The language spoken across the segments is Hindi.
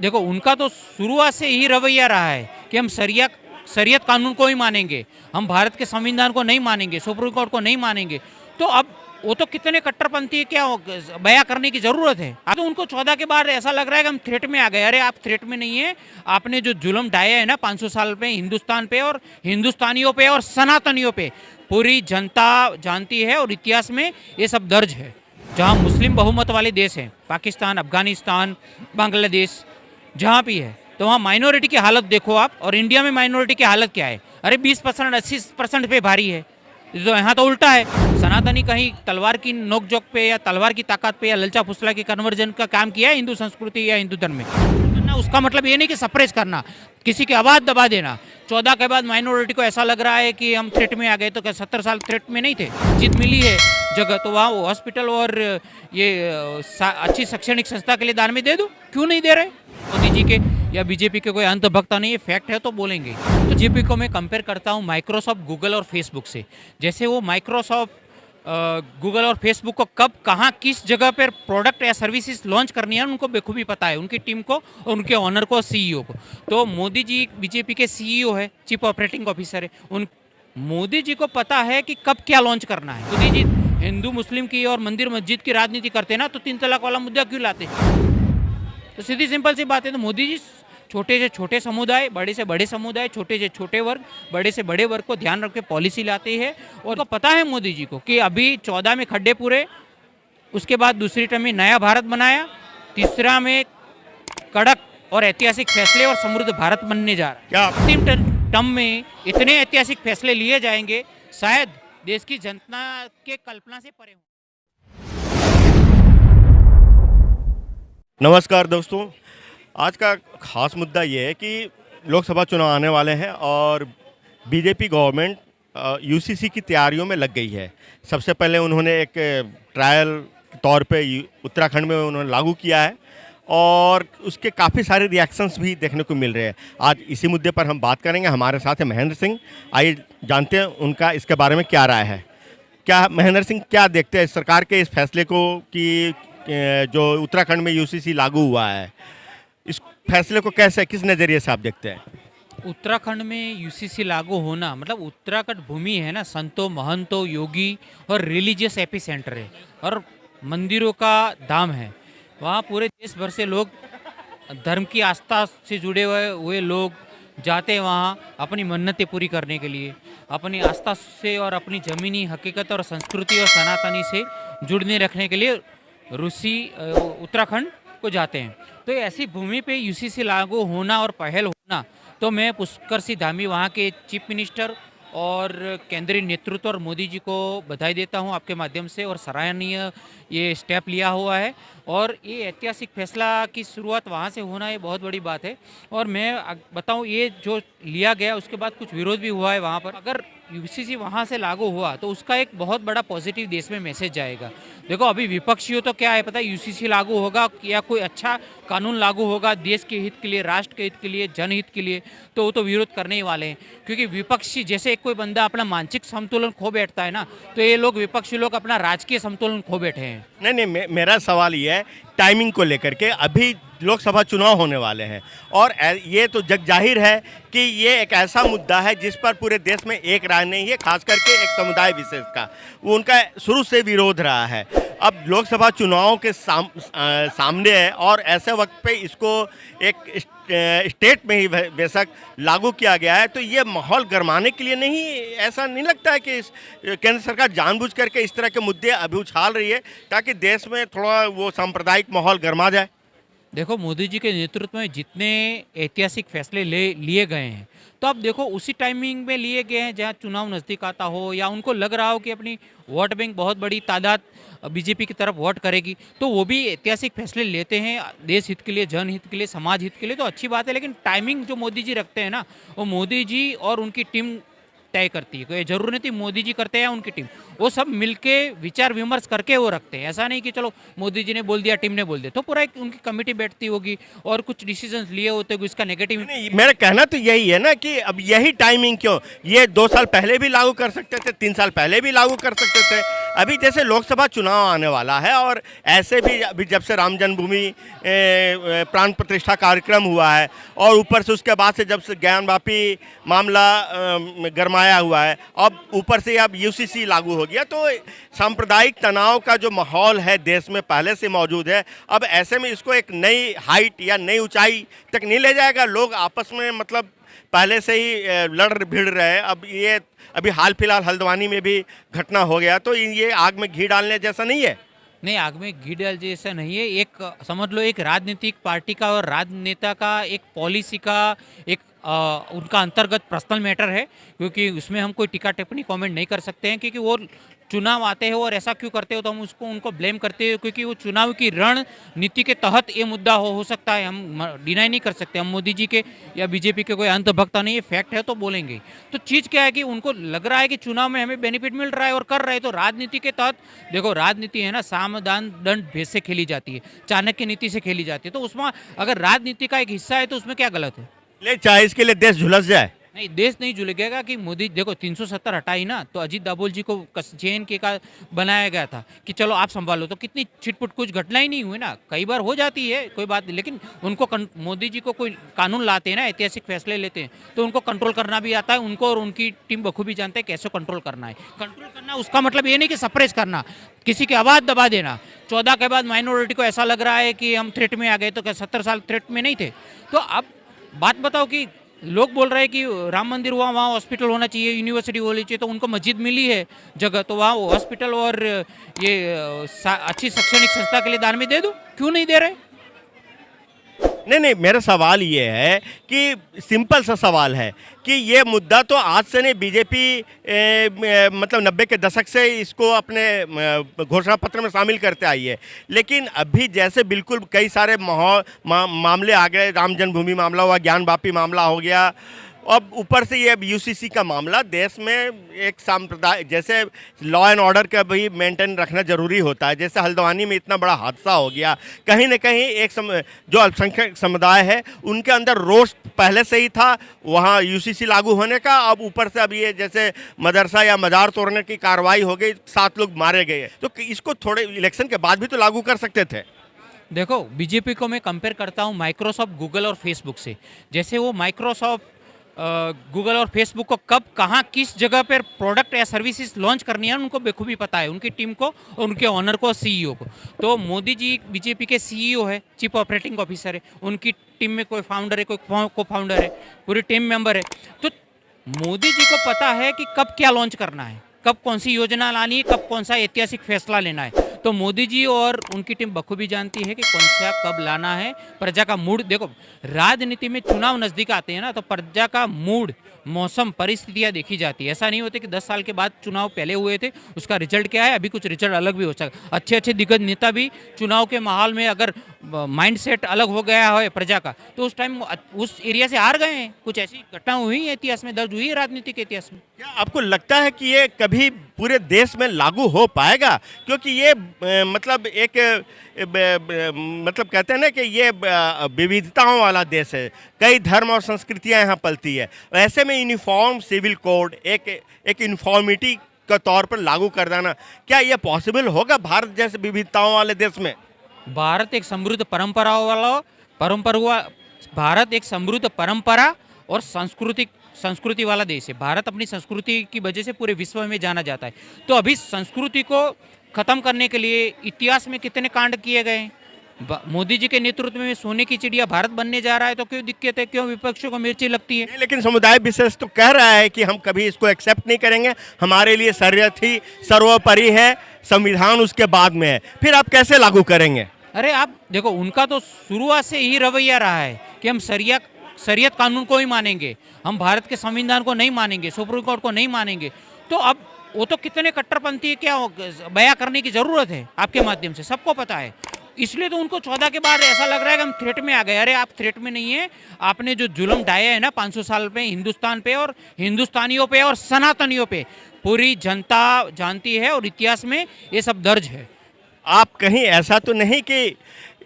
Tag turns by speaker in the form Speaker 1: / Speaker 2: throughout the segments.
Speaker 1: देखो उनका तो शुरुआत से ही रवैया रहा है कि हम शरीयत कानून को ही मानेंगे, हम भारत के संविधान को नहीं मानेंगे, सुप्रीम कोर्ट को नहीं मानेंगे। तो अब वो तो कितने कट्टरपंथी है, क्या बयां करने की जरूरत है। अब तो उनको 14 के बाद ऐसा लग रहा है कि हम थ्रेट में आ गए। अरे आप थ्रेट में नहीं है, आपने जो जुल्म ढाया है ना 500 साल पे हिंदुस्तान पे और हिंदुस्तानियों पे और सनातनियों पे, पूरी जनता जानती है और इतिहास में ये सब दर्ज है। जहाँ मुस्लिम बहुमत वाले देश हैं, पाकिस्तान, अफगानिस्तान, बांग्लादेश, जहाँ भी है, तो वहाँ माइनॉरिटी की हालत देखो आप, और इंडिया में माइनॉरिटी की हालत क्या है। अरे 20% 80% पे भारी है। तो यहाँ तो उल्टा है, सनातनी कहीं तलवार की नोक जोक पे या तलवार की ताकत पे या ललचा फुसला की कन्वर्जन का काम किया है हिंदू संस्कृति या हिंदू धर्म में ना। उसका मतलब ये नहीं कि सप्रेस करना, किसी की आवाज़ दबा देना। 14 के बाद माइनॉरिटी को ऐसा लग रहा है कि हम थ्रेट में आ गए, तो क्या 70 साल थ्रेट में नहीं थे? जीत मिली है जगह, तो वहाँ हॉस्पिटल और ये अच्छी शैक्षणिक संस्था के लिए दान में दे दो, क्यों नहीं दे रहे? मोदी जी के या बीजेपी के कोई अंतभक्त नहीं, ये फैक्ट है तो बोलेंगे। तो बीजेपी को मैं कंपेयर करता हूँ माइक्रोसॉफ्ट, गूगल और फेसबुक से। जैसे वो माइक्रोसॉफ्ट, गूगल और फेसबुक को कब कहाँ किस जगह पर प्रोडक्ट या सर्विसेज लॉन्च करनी है उनको बेखूबी पता है, उनकी टीम को और उनके ऑनर को, सीईओ को। तो मोदी जी बीजेपी के सीईओ है, चीफ ऑपरेटिंग ऑफिसर है, उन मोदी जी को पता है कि कब क्या लॉन्च करना है। मोदी जी हिंदू मुस्लिम की और मंदिर मस्जिद की राजनीति करते ना, तो 3 तलाक वाला मुद्दा क्यों लाते? तो सीधी सिंपल सी बात है। तो मोदी जी छोटे से छोटे समुदाय, बड़े से बड़े समुदाय, छोटे से छोटे वर्ग, बड़े से बड़े वर्ग को ध्यान रख के पॉलिसी लाते हैं। और तो पता है मोदी जी को कि अभी 14 में खड्डे पूरे, उसके बाद दूसरी टर्म में नया भारत बनाया, तीसरा में कड़क और ऐतिहासिक फैसले और समृद्ध भारत बनने जा रहा है। क्या अंतिम टर्म में इतने ऐतिहासिक फैसले लिए जाएंगे, शायद देश की जनता के कल्पना से परे हो।
Speaker 2: नमस्कार दोस्तों, आज का खास मुद्दा ये है कि लोकसभा चुनाव आने वाले हैं और बीजेपी गवर्नमेंट यूसीसी की तैयारियों में लग गई है। सबसे पहले उन्होंने एक ट्रायल तौर पे उत्तराखंड में उन्होंने लागू किया है और उसके काफ़ी सारे रिएक्शंस भी देखने को मिल रहे हैं। आज इसी मुद्दे पर हम बात करेंगे। हमारे साथ है महेंद्र सिंह। आइए जानते हैं उनका इसके बारे में क्या राय है। क्या महेंद्र सिंह, क्या देखते हैं सरकार के इस फैसले को कि जो उत्तराखंड में यूसीसी लागू हुआ है, इस फैसले को कैसे, किस नज़रिए से आप देखते हैं?
Speaker 1: उत्तराखंड में यूसीसी लागू होना मतलब, उत्तराखंड भूमि है ना, संतों, महंतों, योगी और रिलीजियस एपी सेंटर है और मंदिरों का धाम है। वहाँ पूरे देश भर से लोग, धर्म की आस्था से जुड़े हुए लोग जाते हैं वहाँ अपनी मन्नतें पूरी करने के लिए, अपनी आस्था से और अपनी ज़मीनी हकीकत और संस्कृति और सनातनी से जुड़ने रखने के लिए उत्तराखंड को जाते हैं। तो ऐसी भूमि पे यूसीसी लागू होना और पहल होना, तो मैं पुष्कर सिंह धामी, वहाँ के चीफ मिनिस्टर और केंद्रीय नेतृत्व और मोदी जी को बधाई देता हूँ आपके माध्यम से, और सराहनीय ये स्टेप लिया हुआ है। और ये ऐतिहासिक फैसला की शुरुआत वहाँ से होना, ये बहुत बड़ी बात है। और मैं बताऊँ, ये जो लिया गया उसके बाद कुछ विरोध भी हुआ है वहाँ पर। अगर यूसीसी वहाँ से लागू हुआ तो उसका एक बहुत बड़ा पॉजिटिव देश में मैसेज जाएगा। देखो अभी विपक्षियों तो क्या है पता है, यूसीसी लागू होगा या कोई अच्छा कानून लागू होगा देश के हित के लिए, राष्ट्र के हित के लिए, जनहित के लिए, तो वो तो विरोध करने ही वाले हैं। क्योंकि विपक्षी, जैसे कोई बंदा अपना मानसिक संतुलन खो बैठता है ना, तो ये लोग, विपक्षी लोग, अपना राजकीय संतुलन खो बैठे हैं।
Speaker 2: नहीं, मेरा सवाल ये है टाइमिंग को लेकर के। अभी लोकसभा चुनाव होने वाले हैं और ये तो जग जाहिर है कि ये एक ऐसा मुद्दा है जिस पर पूरे देश में एक राय नहीं है, खास करके एक समुदाय विशेष का, वो उनका शुरू से विरोध रहा है। अब लोकसभा चुनाव के सामने है और ऐसे वक्त पे इसको एक स्टेट में ही बेशक लागू किया गया है, तो ये माहौल गरमाने के लिए नहीं, ऐसा नहीं लगता है कि केंद्र सरकार जानबूझ करके इस तरह के मुद्दे अभी उछाल रही है ताकि देश में थोड़ा वो सांप्रदायिक माहौल गरमा जाए?
Speaker 1: देखो मोदी जी के नेतृत्व में जितने ऐतिहासिक फैसले लिए गए हैं, तो अब देखो उसी टाइमिंग में लिए गए हैं जहाँ चुनाव नज़दीक आता हो, या उनको लग रहा हो कि अपनी वोट बैंक बहुत बड़ी तादाद बीजेपी की तरफ वोट करेगी, तो वो भी ऐतिहासिक फैसले लेते हैं देश हित के लिए, जनहित के लिए, समाज हित के लिए, तो अच्छी बात है। लेकिन टाइमिंग जो मोदी जी रखते हैं ना, वो मोदी जी और उनकी टीम तय करती है। कोई जरूर नहीं थी मोदी जी करते हैं उनकी टीम, वो सब मिलके विचार विमर्श करके वो रखते हैं। ऐसा नहीं कि चलो मोदी जी ने बोल दिया, टीम ने बोल दिया, तो पूरा एक उनकी कमेटी बैठती होगी और कुछ डिसीजंस लिए होते हैं, इसका नेगेटिव।
Speaker 2: मेरा कहना तो यही है ना कि अब यही टाइमिंग क्यों, ये 2 साल पहले भी लागू कर सकते थे, 3 साल पहले भी लागू कर सकते थे। अभी जैसे लोकसभा चुनाव आने वाला है और ऐसे भी अभी जब से राम जन्मभूमि प्राण प्रतिष्ठा कार्यक्रम हुआ है और ऊपर से उसके बाद से जब से ज्ञानवापी मामला गरमाया हुआ है, अब ऊपर से अब यूसीसी लागू हो गया, तो सांप्रदायिक तनाव का जो माहौल है देश में पहले से मौजूद है। अब ऐसे में इसको एक नई हाइट या नई ऊंचाई तक नहीं ले जाएगा। लोग आपस में मतलब पहले से ही लड़ भिड़ रहे हैं। अब ये अभी हाल फिलहाल हल्द्वानी में भी घटना हो गया, तो ये आग में घी डालने जैसा नहीं है।
Speaker 1: नहीं, आग में घी डाल जैसा नहीं है। एक समझ लो एक राजनीतिक पार्टी का और राजनेता का एक पॉलिसी का एक उनका अंतर्गत पर्सनल मैटर है, क्योंकि उसमें हम कोई टीका टिप्पणी कमेंट नहीं कर सकते हैं, क्योंकि वो चुनाव आते हैं और ऐसा क्यों करते हो तो हम उनको ब्लेम करते हैं, क्योंकि वो चुनाव की रणनीति के तहत ये मुद्दा हो सकता है। हम डिनाई नहीं कर सकते। हम मोदी जी के या बीजेपी के कोई अंधभक्ता नहीं है, फैक्ट है तो बोलेंगे। तो चीज़ क्या है कि उनको लग रहा है कि चुनाव में हमें बेनिफिट मिल रहा है और कर रहे हैं, तो राजनीति के तहत देखो, राजनीति है ना, साम दान दंड भेद से खेली जाती है, चाणक्य नीति से खेली जाती है। तो उसमें अगर राजनीति का एक हिस्सा है तो उसमें क्या गलत है?
Speaker 2: ले चाहे इसके लिए देश झुलस जाए।
Speaker 1: नहीं, देश नहीं झुलगेगा। कि मोदी देखो 370 हटाई ना, तो अजीत दाभोल जी को JNK का बनाया गया था कि चलो आप संभालो, तो कितनी छिटपुट कुछ घटना ही नहीं हुई ना। कई बार हो जाती है, कोई बात नहीं, लेकिन उनको मोदी जी को कोई कानून लाते हैं ना, ऐतिहासिक फैसले लेते हैं, तो उनको कंट्रोल करना भी आता है। उनको और उनकी टीम बखूबी जानते हैं कैसे कंट्रोल करना है। कंट्रोल करना उसका मतलब ये नहीं कि सप्रेस करना, किसी की आवाज़ दबा देना। 14 के बाद माइनॉरिटी को ऐसा लग रहा है कि हम थ्रेट में आ गए, तो क्या 70 साल थ्रेट में नहीं थे? तो अब बात बताओ कि लोग बोल रहे हैं कि राम मंदिर हुआ, वहाँ हॉस्पिटल होना चाहिए, यूनिवर्सिटी होनी चाहिए, तो उनको मस्जिद मिली है जगह, तो वहाँ हॉस्पिटल और ये अच्छी शैक्षणिक संस्था के लिए दान में दे दो, क्यों नहीं दे रहे?
Speaker 2: नहीं, मेरा सवाल ये है कि सिंपल सा सवाल है कि ये मुद्दा तो आज से नहीं, बीजेपी मतलब 90 के दशक से इसको अपने घोषणा पत्र में शामिल करते आई है। लेकिन अभी जैसे बिल्कुल कई सारे मामले आ गए, राम जन्मभूमि मामला हुआ, ज्ञानवापी मामला हो गया, अब ऊपर से ये यूसीसी का मामला, देश में एक सांप्रदाय जैसे लॉ एंड ऑर्डर का भी मेंटेन रखना जरूरी होता है। जैसे हल्द्वानी में इतना बड़ा हादसा हो गया, कहीं ना कहीं एक जो अल्पसंख्यक समुदाय है उनके अंदर रोष पहले से ही था वहाँ यूसीसी लागू होने का। अब ऊपर से अब ये जैसे मदरसा या मजार तोड़ने की कार्रवाई हो गई, 7 लोग मारे गए, तो इसको थोड़े इलेक्शन के बाद भी तो लागू कर सकते थे।
Speaker 1: देखो, बीजेपी को मैं कंपेयर करता हूँ माइक्रोसॉफ्ट, गूगल और फेसबुक से। जैसे वो माइक्रोसॉफ्ट, गूगल और फेसबुक को कब, कहाँ, किस जगह पर प्रोडक्ट या सर्विसेज लॉन्च करनी है उनको बखूबी पता है, उनकी टीम को और उनके ऑनर को, सीईओ को। तो मोदी जी बीजेपी के सीईओ है, चीफ ऑपरेटिंग ऑफिसर है, उनकी टीम में कोई फाउंडर है, कोई को फाउंडर है, पूरी टीम मेंबर है। तो मोदी जी को पता है कि कब क्या लॉन्च करना है, कब कौन सी योजना लानी है, कब कौन सा ऐतिहासिक फैसला लेना है। तो मोदी जी और उनकी टीम बखूबी जानती है कि कौन सा कब लाना है। प्रजा का मूड देखो, राजनीति में चुनाव नज़दीक आते हैं ना, तो प्रजा का मूड, मौसम, परिस्थितियाँ देखी जाती है। ऐसा नहीं होता कि 10 साल के बाद चुनाव पहले हुए थे, उसका रिजल्ट क्या है, अभी कुछ रिजल्ट अलग भी हो सकता। अच्छे दिग्गज नेता भी चुनाव के माहौल में अगर माइंडसेट अलग हो गया है प्रजा का, तो उस टाइम उस एरिया से हार गए हैं। कुछ ऐसी घटना हुई है, इतिहास में दर्ज हुई है, राजनीति के इतिहास में।
Speaker 2: क्या आपको लगता है कि ये कभी पूरे देश में लागू हो पाएगा? क्योंकि ये मतलब एक मतलब कहते हैं ना कि ये विविधताओं वाला देश है, कई धर्म और संस्कृतियां यहाँ पलती है। ऐसे में यूनिफॉर्म सिविल कोड एक यूनिफॉर्मिटी के तौर पर लागू कर देना, क्या ये पॉसिबल होगा भारत जैसे विविधताओं वाले देश में?
Speaker 1: भारत एक समृद्ध भारत एक समृद्ध परंपरा और संस्कृति वाला देश है। भारत अपनी संस्कृति की वजह से पूरे विश्व में जाना जाता है। तो अभी संस्कृति को खत्म करने के लिए इतिहास में कितने कांड किए गए। मोदी जी के नेतृत्व में सोने की चिड़िया भारत बनने जा रहा है, तो क्यों दिक्कत है, क्यों विपक्षों को मिर्ची लगती है?
Speaker 2: लेकिन समुदाय विशेष तो कह रहा है कि हम कभी इसको एक्सेप्ट नहीं करेंगे, हमारे लिए शरीयत ही सर्वोपरि है, संविधान उसके बाद में है, फिर आप कैसे लागू करेंगे?
Speaker 1: अरे आप देखो, उनका तो शुरुआत से ही रवैया रहा है कि हम शरीयत कानून को ही मानेंगे, हम भारत के संविधान को नहीं मानेंगे, सुप्रीम कोर्ट को नहीं मानेंगे। तो अब वो तो कितने कट्टरपंथी है, क्या बयां करने की जरूरत है आपके माध्यम से, सबको पता है। इसलिए तो उनको 14 के बाद ऐसा लग रहा है कि हम थ्रेट में आ गए। अरे आप थ्रेट में नहीं है, आपने जो जुल्म ढाया है ना 500 साल पे हिंदुस्तान पे और हिंदुस्तानियों पे और सनातनियों पे, पूरी जनता जानती है और इतिहास में ये सब दर्ज है।
Speaker 2: आप कहीं ऐसा तो नहीं कि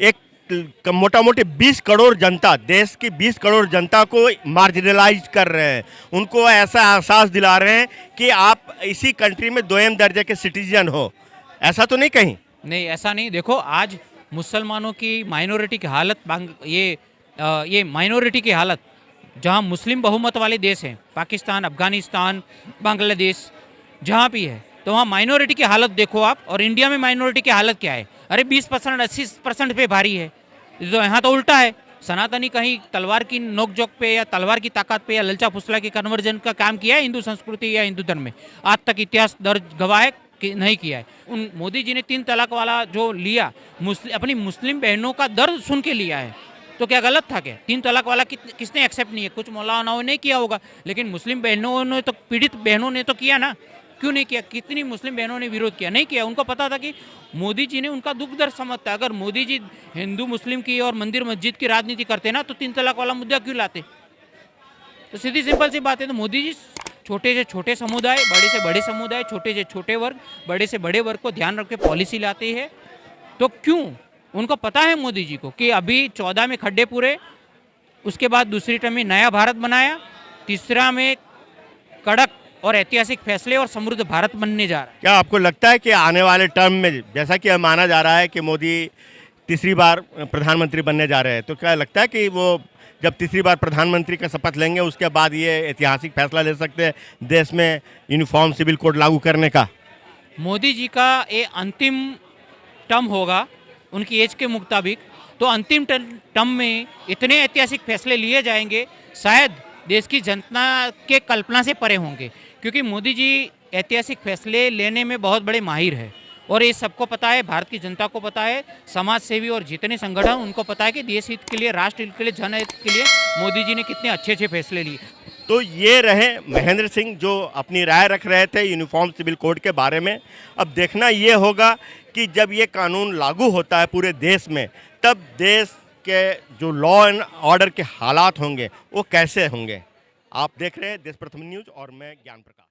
Speaker 2: एक मोटा मोटी 20 करोड़ जनता, देश की 20 करोड़ जनता को मार्जिनलाइज कर रहे हैं। उनको ऐसा एहसास दिला रहे हैं कि आप इसी कंट्री में दोयम दर्जे के सिटीजन हो। ऐसा तो नहीं कहीं?
Speaker 1: नहीं, ऐसा नहीं। देखो, आज मुसलमानों की माइनॉरिटी की हालत, ये माइनॉरिटी की हालत, जहाँ मुस्लिम बहुमत वाले देश हैं, पाकिस्तान, अफगानिस्तान, बांग्लादेश, जहाँ भी है, तो वहाँ माइनॉरिटी की हालत देखो आप, और इंडिया में माइनॉरिटी की हालत क्या है। अरे 20% 80% पे भारी है। तो यहाँ तो उल्टा है। सनातनी कहीं तलवार की नोकझोंक पे या तलवार की ताकत पे या ललचा फुसला के कन्वर्जन का काम किया है हिंदू संस्कृति या हिंदू धर्म में? आज तक इतिहास दर्ज गवाह है कि नहीं किया है। उन मोदी जी ने 3 तलाक वाला जो लिया, अपनी मुस्लिम बहनों का दर्द सुन के लिया है, तो क्या गलत था क्या? 3 तलाक वाला किसने एक्सेप्ट नहीं है? कुछ मौलानाओं ने किया होगा, लेकिन मुस्लिम बहनों ने तो, पीड़ित बहनों ने तो किया ना। क्यों नहीं किया? कितनी मुस्लिम बहनों ने विरोध किया? नहीं किया। उनको पता था कि मोदी जी ने उनका दुख दर्द समझता है। अगर मोदी जी हिंदू मुस्लिम की और मंदिर मस्जिद की राजनीति करते ना, तो 3 तलाक वाला मुद्दा क्यों लाते? तो सीधी सिंपल सी बात है। तो मोदी जी छोटे से छोटे समुदाय, बड़े से बड़े समुदाय, छोटे से छोटे वर्ग, बड़े से बड़े वर्ग को ध्यान रख के पॉलिसी लाते हैं। तो क्यों? उनको पता है मोदी जी को कि अभी 14 में खड्डे पूरे, उसके बाद दूसरी टर्म में नया भारत बनाया, तीसरा में कड़क और ऐतिहासिक फैसले और समृद्ध भारत बनने जा रहा है।
Speaker 2: क्या आपको लगता है कि आने वाले टर्म में, जैसा कि माना जा रहा है कि मोदी तीसरी बार प्रधानमंत्री बनने जा रहे हैं, तो क्या लगता है कि वो जब तीसरी बार प्रधानमंत्री का शपथ लेंगे उसके बाद ये ऐतिहासिक फैसला ले सकते हैं देश में यूनिफॉर्म सिविल कोड लागू करने का?
Speaker 1: मोदी जी का ये अंतिम टर्म होगा उनकी एज के मुताबिक। तो अंतिम टर्म में इतने ऐतिहासिक फैसले लिए जाएंगे, शायद देश की जनता के कल्पना से परे होंगे, क्योंकि मोदी जी ऐतिहासिक फैसले लेने में बहुत बड़े माहिर है। और ये सबको पता है, भारत की जनता को पता है, समाज सेवी और जितने संगठन उनको पता है कि देश हित के लिए, राष्ट्र हित के लिए, जनहित के लिए मोदी जी ने कितने अच्छे अच्छे फैसले लिए।
Speaker 2: तो ये रहे महेंद्र सिंह जो अपनी राय रख रहे थे यूनिफॉर्म सिविल कोड के बारे में। अब देखना ये होगा कि जब ये कानून लागू होता है पूरे देश में, तब देश के जो लॉ एंड ऑर्डर के हालात होंगे वो कैसे होंगे। आप देख रहे हैं देश प्रथम न्यूज़ और मैं ज्ञान प्रकाश।